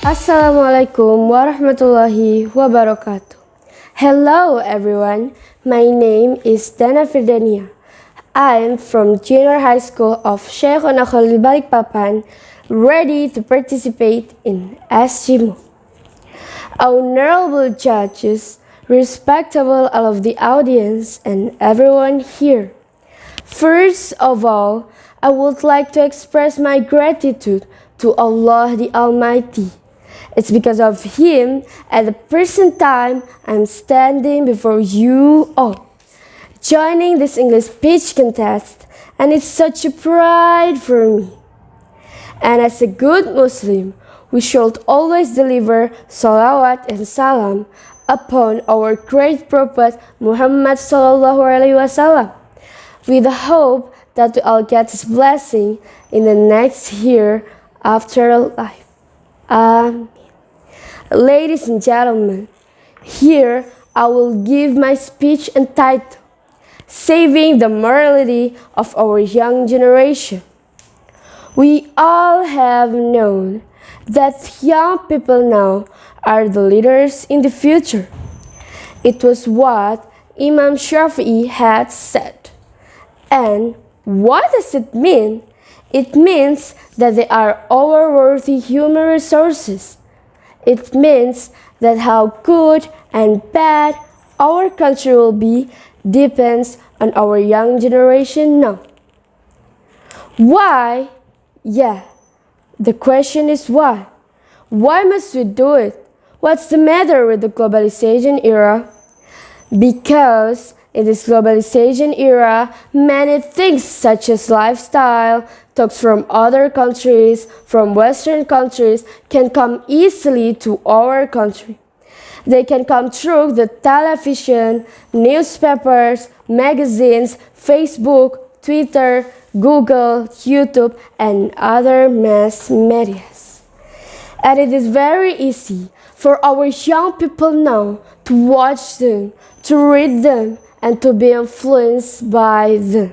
Assalamualaikum warahmatullahi wabarakatuh. Hello everyone, my name is Firdania. I am from Junior High School of Sheikhuna Khalil Balikpapan, ready to participate in SGMO. Honorable judges, respectable all of the audience and everyone here. First of all, I would like to express my gratitude to Allah the Almighty. It's because of Him at the present time I'm standing before you all, joining this English speech contest, and it's such a pride for me. And as a good Muslim, we should always deliver salawat and salam upon our great Prophet Muhammad sallallahu alaihi wasallam, with the hope that we all get His blessing in the next year after life. Amen. Ladies and gentlemen, here I will give my speech entitled Saving the Morality of Our Young Generation. We all have known that young people now are the leaders in the future. It was what Imam Shafi'i had said. And what does it mean? It means that they are our worthy human resources. It means that how good and bad our country will be depends on our young generation now. Why? Yeah, the question is why? Why must we do it? What's the matter with the globalization era? Because in this globalization era, many things such as lifestyle, talks from other countries, from Western countries, can come easily to our country. They can come through the television, newspapers, magazines, Facebook, Twitter, Google, YouTube, and other mass medias. And it is very easy for our young people now to watch them, to read them, and to be influenced by them.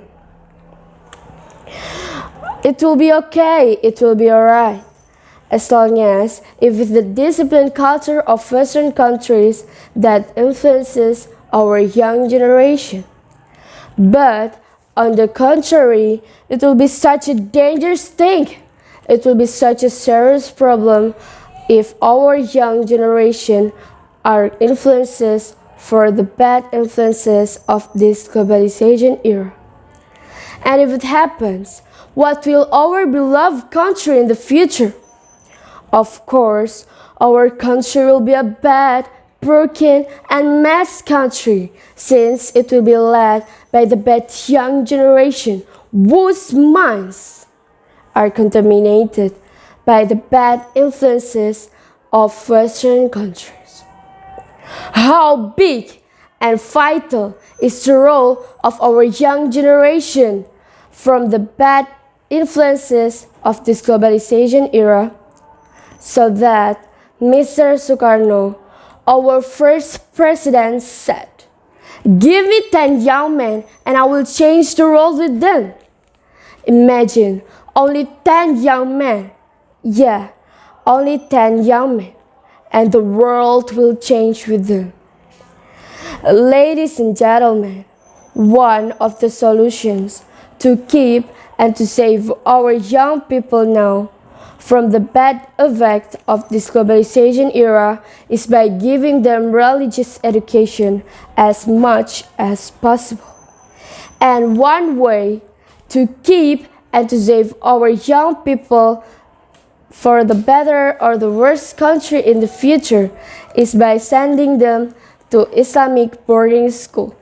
It will be okay, it will be alright, as long as if it's the disciplined culture of Western countries that influences our young generation. But on the contrary, it will be such a dangerous thing. It will be such a serious problem if our young generation are influences for the bad influences of this globalization era. And if it happens, what will our beloved country in the future? Of course, our country will be a bad, broken, and mess country, since it will be led by the bad young generation whose minds are contaminated by the bad influences of Western countries. How big and vital is the role of our young generation from the bad influences of this globalization era, so that Mr. Sukarno, our first president, said, "Give me 10 young men and I will change the world with them." Imagine, only 10 young men. Yeah, only 10 young men, and the world will change with them. Ladies and gentlemen, one of the solutions to keep and to save our young people now from the bad effect of this globalization era is by giving them religious education as much as possible. And one way to keep and to save our young people for the better or the worst country in the future is by sending them to Islamic boarding school,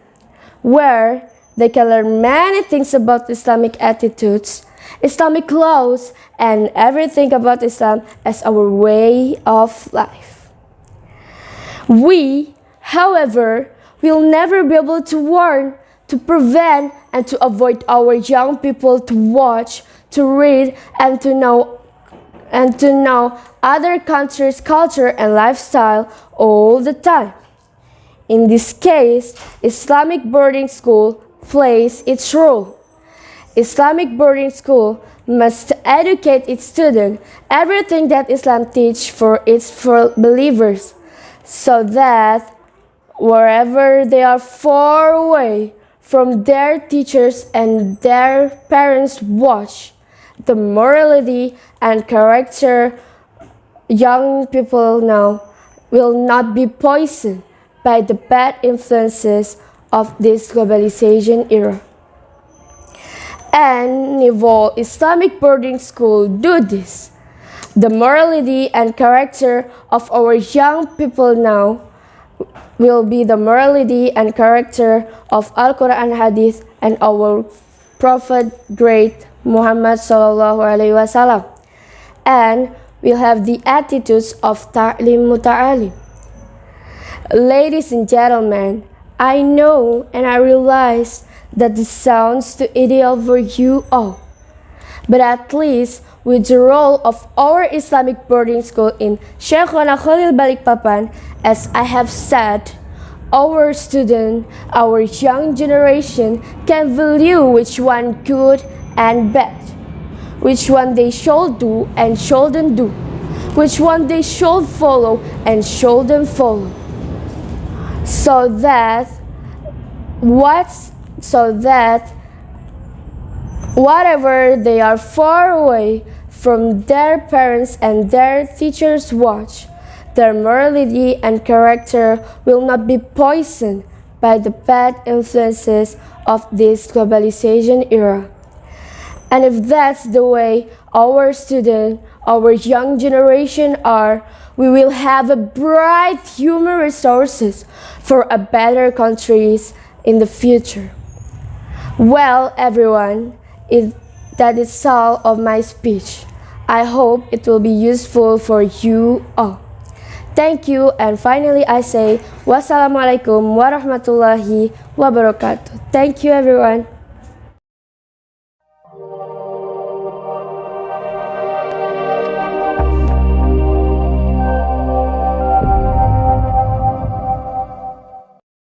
where they can learn many things about Islamic attitudes, Islamic laws, and everything about Islam as our way of life. We, however, will never be able to warn, to prevent, and to avoid our young people to watch, to read, and to know other countries' culture and lifestyle all the time. In this case, Islamic boarding school plays its role. Islamic boarding school must educate its students everything that Islam teaches for its believers, so that wherever they are far away from their teachers and their parents' watch, the morality and character young people now will not be poisoned by the bad influences of this globalization era. And Nivol Islamic boarding school do this. The morality and character of our young people now will be the morality and character of Al-Quran Hadith and our Prophet great Muhammad sallallahu alaihi wasallam. And we'll have the attitudes of ta'lim muta'alim. Ladies and gentlemen, I know and I realize that this sounds too ideal for you all. But at least with the role of our Islamic boarding school in Sheikhona Khalil Balikpapan, as I have said, our student, our young generation can value which one good and bad, which one they should do and shouldn't do, which one they should follow and shouldn't follow. So that whatever they are far away from their parents and their teachers' watch, their morality and character will not be poisoned by the bad influences of this globalization era. And if that's the way our students, our young generation are, we will have a bright human resources for a better countries in the future. Well, everyone, that is all of my speech. I hope it will be useful for you all. Thank you, and finally I say wassalamualaikum warahmatullahi wabarakatuh. Thank you, everyone.